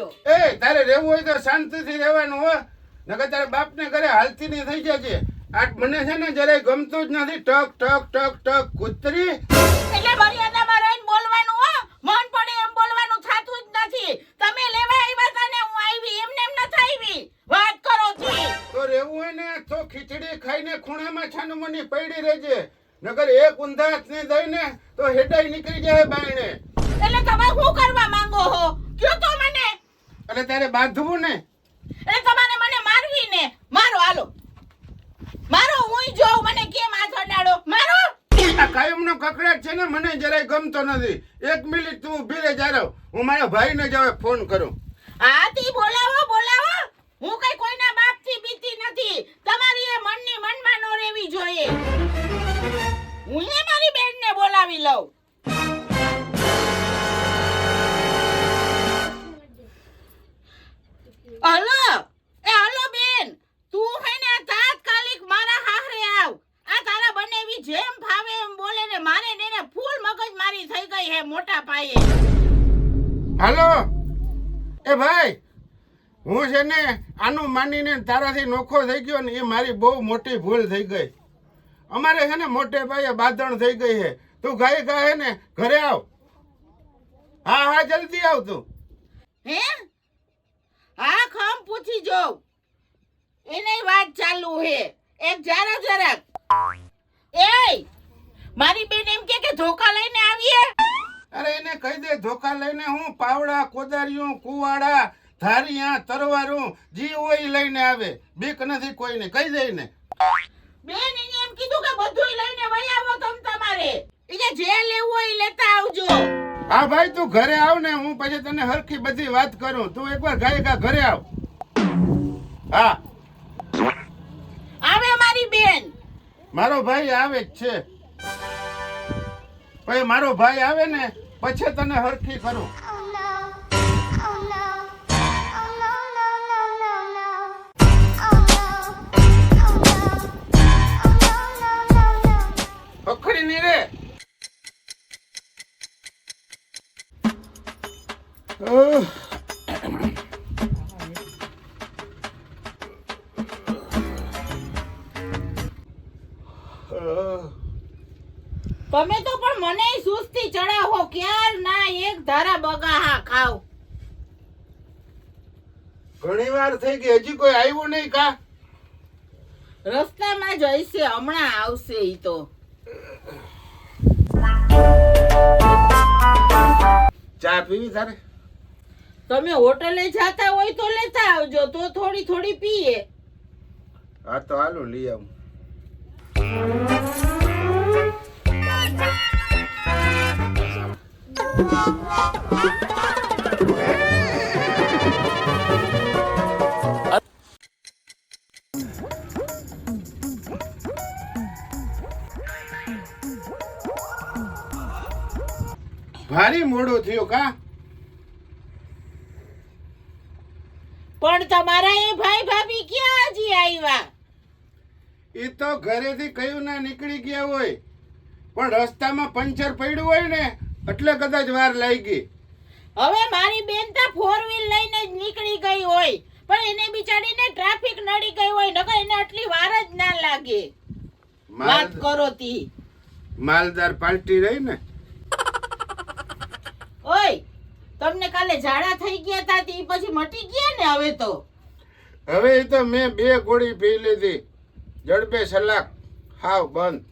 ગયો. એ તારે રહેવું હોય તો શાંતિથી રહેવાનું હો, નકર તારા બાપને ઘરે હાલતી નહીં થઈ જશે. આ મને છે ને જરાય ગમતું જ નથી. ટક ટક ટક ટક કૂતરી. એટલે મર્યાદામાં રહીને બોલવાનું હો. મન પડે એમ બોલવાનું થાતું જ નથી. તમે લેવા આવ્યા હતા ને હું આવી, એમને એમ નથી આવી. વાત કરો છી. તો રહેવું હોય ને તો ખીચડી ખાઈને ખૂણામાં છાનુમની પડી રહેજે, નકર એક ઊંધા ને દઈને તો હેડાઈ નીકળી જાય બાયણે. એટલે તમે શું કરવા માંગો છો? કયો તો મને. એટલે તારે બાંધવું ને. એટલે તમારે મને મારવી ને. મારો હાલો. મારો હું જોઉં મને કેમ હાથ અડાડો. મારો. આ કાયમનો કકડાટ છે ને મને જરાય ગમતો નથી. 1 મિનિટ તું ઊભી રહે જારો, હું મારા ભાઈને જ હવે ફોન કરું. આથી બોલાવો બોલાવો. હું કઈ કોઈના બાપથી બીતી નથી. તમારી એ મનની મનમાં નો રહેવી જોઈએ. હું એ મારી બેનને બોલાવી લઉં. હલો એ હલો બેન, તું હે ને તાત્કાલિક મારા હાહરે આવ. આ તારા બનેવી જેમ ફાવે એમ બોલે ને મારે ને એને ફૂલ મગજ મારી થઈ ગઈ હે મોટા પાયે. હાલો એ ભાઈ, હું છે ને આનું માનીને તારાથી નોખો થઈ ગયો ને એ મારી બહુ મોટી ભૂલ થઈ ગઈ. અમારે છે ને મોટે ભાઈએ બાંધણ થઈ ગઈ છે. તું ગાય ગાય ને ઘરે આવ. હા હા જલ્દી આવ તું. હે હા ખમ પૂછી જોઉં. એને વાત ચાલુ હે. એક જરાક એ મારી બેન એમ કે ધોકા લઈને આવીએ. અરે એને કહી દે ધોકા લઈને હું પાવડા કોદારીઓ કુવાડા ધારિયા તરવારું જી હોય ઈ લઈને આવે. બીક નથી કોઈને, કહી દે ને. બેન એને એમ કીધું કે બધુંય લઈને વઈ આવો તમારે. ઈ કે જે લેવું હોય ઈ લેતા આવજો. હા ભાઈ તું ઘરે આવ ને હું પછી તને હરખી બધી વાત કરું. તું એકવાર ગાયકા ઘરે આવ. હા આવે મારી બેન. મારો ભાઈ આવે જ છે. પછી મારો ભાઈ આવે ને પછી તને હરખી કરું. પકડી ની રે. તમે તો પણ મને સુસ્તી ચડાવો. ક્યાર ના એક ધારા બગાહા ખાવ. ઘણી વાર થઈ ગઈ હજી કોઈ આવ્યું નહીં કા? રસ્તામાં જ હશે, હમણાં આવશે ઈ તો. ચા પીવી તારે? તમે હોટલે જાતા હોય તો લેતા આવજો, તો થોડી થોડી પીએ. હા તો હાલો લઈ આવું. ભારી મોડો થયો કા? પણ તમારા એ ભાઈ ભાભી ક્યાં હજી આવ્યા? એ તો ઘરેથી કયું ના નીકળી ગયા હોય, પણ રસ્તામાં પંચર પડ્યું હોય ને એટલે કદાચ વાર લાગી. હવે મારી બેન તો 4 વ્હીલ લઈને જ નીકળી ગઈ હોય, પણ એને બિચારીને ટ્રાફિક નડી ગઈ હોય, નકર એને આટલી વાર જ ના લાગે. વાત કરો તી માલદાર પાર્ટી રહી ને. ઓય તમને કાલે ઝાડા થઈ ગયા તા તી પછી મટી ગયા ને હવે તો? હવે એ તો મેં 2 ગોળી પી લીધી. જડબે સલાક હાવ બંધ.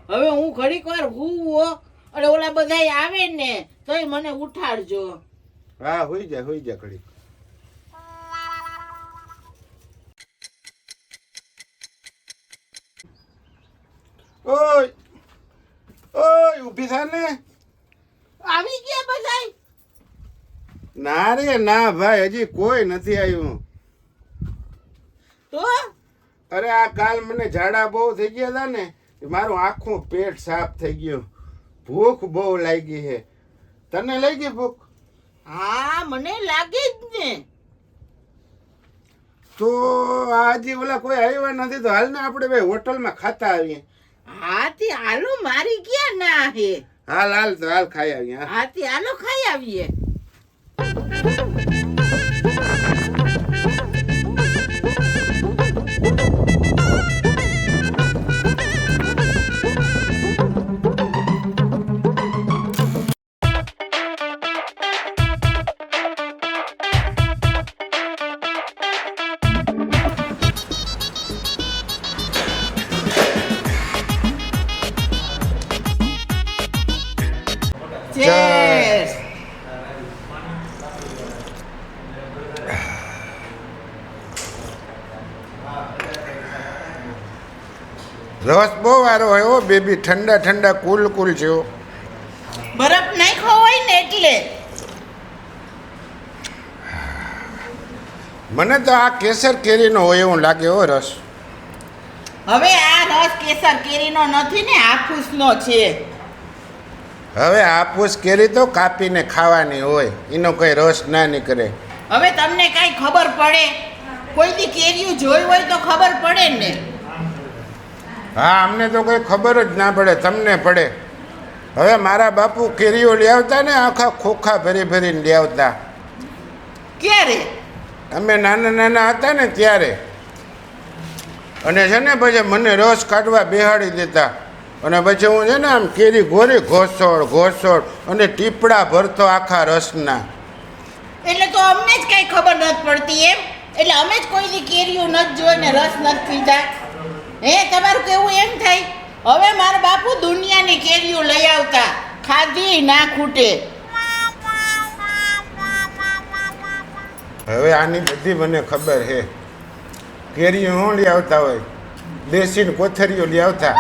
હવે હું ઘડીક વાર હુવો અને ઓલા બધાય આવે ને તોય મને ઉઠાડજો. હા હોઈ જા ઘડીક. ઓય ઓય ઊભી થા ને. આવી ગયા બધાય? ના રે ના ભાઈ, હજી કોઈ નથી આવ્યું. તો અરે આ કાલ મને ઝાડા બહુ થઈ ગયા હતા ને, મારું આખું પેટ સાફ થઈ ગયું. ભૂખ બહુ લાગી છે. તને લાગી ભૂખ? હા મને લાગે જ ને. તો આજે ઓલા કોઈ આવ્યા નથી તો હાલ ને આપણે ભાઈ હોટલમાં ખાતા આવીએ. હાથી હાલો મારી ક્યાં ના હે. હાલ હાલ તો હાલ ખાઈ આવીએ. હા. હાથી હાલો ખાઈ આવીએ. Cheers. રસ બહુ વારો હોય હો બેબી, ઠંડા ઠંડા કુલ કુલ છે હો. બરફ નાખ્યો હોય ને એટલે. મને તો આ કેસર કેરીનો હોય એવું લાગે હો રસ. હવે આ રસ કેસર કેરીનો નથી ને હાફૂસનો છે. હવે હાફૂસ કેરી તો કાપીને ખાવાની હોય, એનો કોઈ રસ ના નીકળે. હવે તમને કાંઈ ખબર પડે? કોઈ દી કેરીયું જોઈ હોય તો ખબર પડે ને. હા, અમને તો કોઈ ખબર જ ના પડે, તમને પડે. હવે મારા બાપુ કેરીઓ લઈ આવતા ને આખા ખોખા ભરી ભરીને લઈ આવતા. ક્યારે? અમે નાના નાના હતા ને ત્યારે. અને છે ને પછી મને રસ કાઢવા બેહાડી દેતા. અને પછી હું છે ને આમ કેરી ગોરી ઘોસોડ ઘોસોડ અને ટીપડા ભરતો આખા રસના. એટલે તો અમને જ કઈ ખબર નથી પડતી એમ. એટલે અમે જ કોઈ દી કેરીયું નથી જોઈને રસ નથી પીધા. હે, તમારું કેવું એમ થાય? હવે મારા બાપુ દુનિયાની કેરીયું લઈ આવતા, ખાધી ના ખૂટે. હવે આની બધી મને ખબર છે. કેરીઓ હું લઈ આવતા હોય, દેશી કોથરીઓ લઈ આવતા.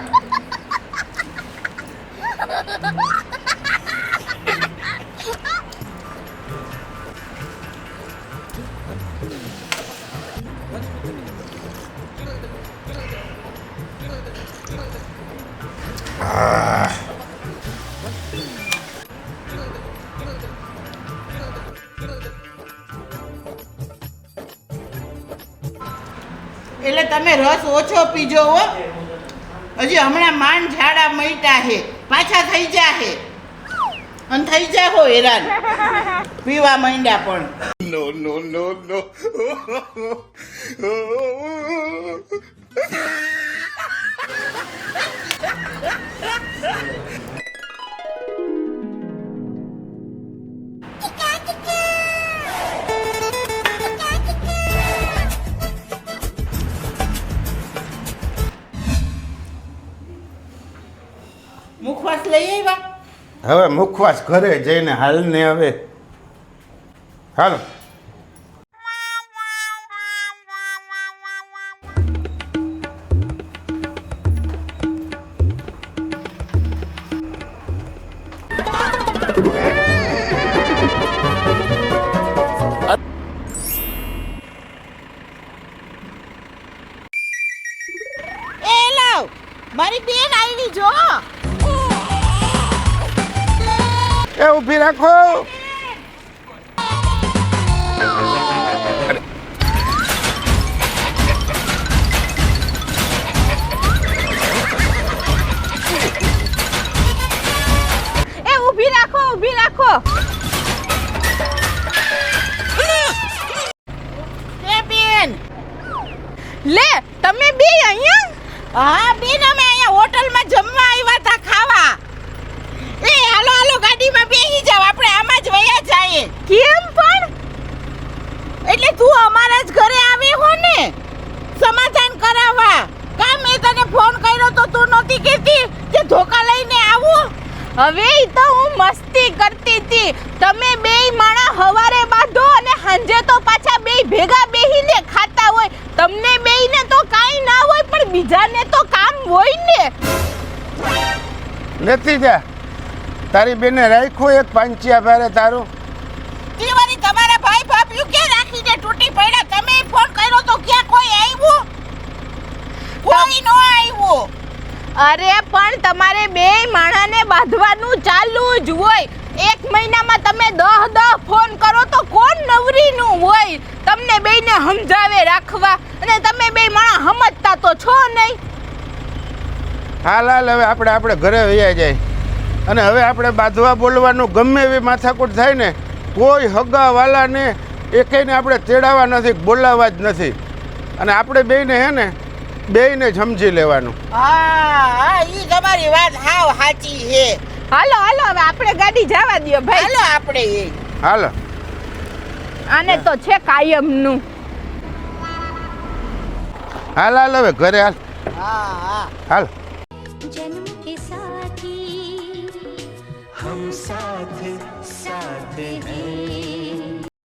એટલે તમે રસ ઓછો પીજો હો. હજી હમણાં માંડ ઝાડા મઈટા હે, પાછા થઈ જાહે. અને થઈ જાય હો હેરાન પીવા માંડ્યા પણ. નો નો નો નો. મુખવાસ લઈ આવ્યા? હવે મુખવાસ ઘરે જઈને હાલ ને હવે હાલો. એ લાવ, મારી બેન આવી જો. એ ઊભી રાખો. એ ઊભી રાખો, ઊભી રાખો. એ બેન. લે, તમે બે અહીંયા? હા બેન, અમે અહીંયા હોટલમાં જમવા આવ્યા હતા, ખાવા. એ હાલો હાલો, ગાડીમાં બેસી જાવ, આપણે આમાં જ વયા જાઈએ. કેમ પણ? એટલે તું અમારા જ ઘરે આવી હો ને સમાધાન કરાવવા. કા મેં તને ફોન કર્યો તો તું નહોતી કહેતી કે ધોકા લઈને આવું? હવે ઈ તો હું મસ્તી કરતી હતી. તમે બેય માણા હવારે બાંધો અને સાંજે તો પાછા બેય ભેગા બેહીને ખાતા હોય. તમને બેયને તો કાઈ ના હોય પણ બીજાને તો કામ હોય ને. નથી જા, તારી બેને રાખ્યું એક પાંચિયા ભારે તારું. તીવારી તમારા ભાઈ ભાભીઓ ક્યાં રાખીને તૂટી પડ્યા? તમે ફોન કર્યો તો ક્યાં કોઈ આવ્યું? કોઈ નો આવ્યું. અરે પણ તમારે બે માણાને બાંધવાનું ચાલુ જ હોય. એક મહિનામાં તમે 10 ફોન કરો તો કોણ નવરીનું હોય તમને બેયને સમજાવે રાખવા? અને તમે બે માણા સમજતા તો છો નહીં. હાલ હવે આપણે ઘરે વયા જાય. અને હવે આપણે બાંધવા બોલવાનું ગમે એવી માથાકૂટ થાય ને, કોઈ હગા વાલાને એકેયને આપણે તેડાવવા નથી, બોલાવવા જ નથી. અને આપણે બેયને સમજી લેવાનું. હા ઈ તમારી વાત હાવ સાચી છે. હાલો હવે આપણે ગાડી જવા દો ભાઈ. હાલો આપણે હાલો. આને તો છે કાયમનું. હાલ હવે ઘરે હાલ. હા હાલ. जन्म के साथी हम साथ साथ हैं.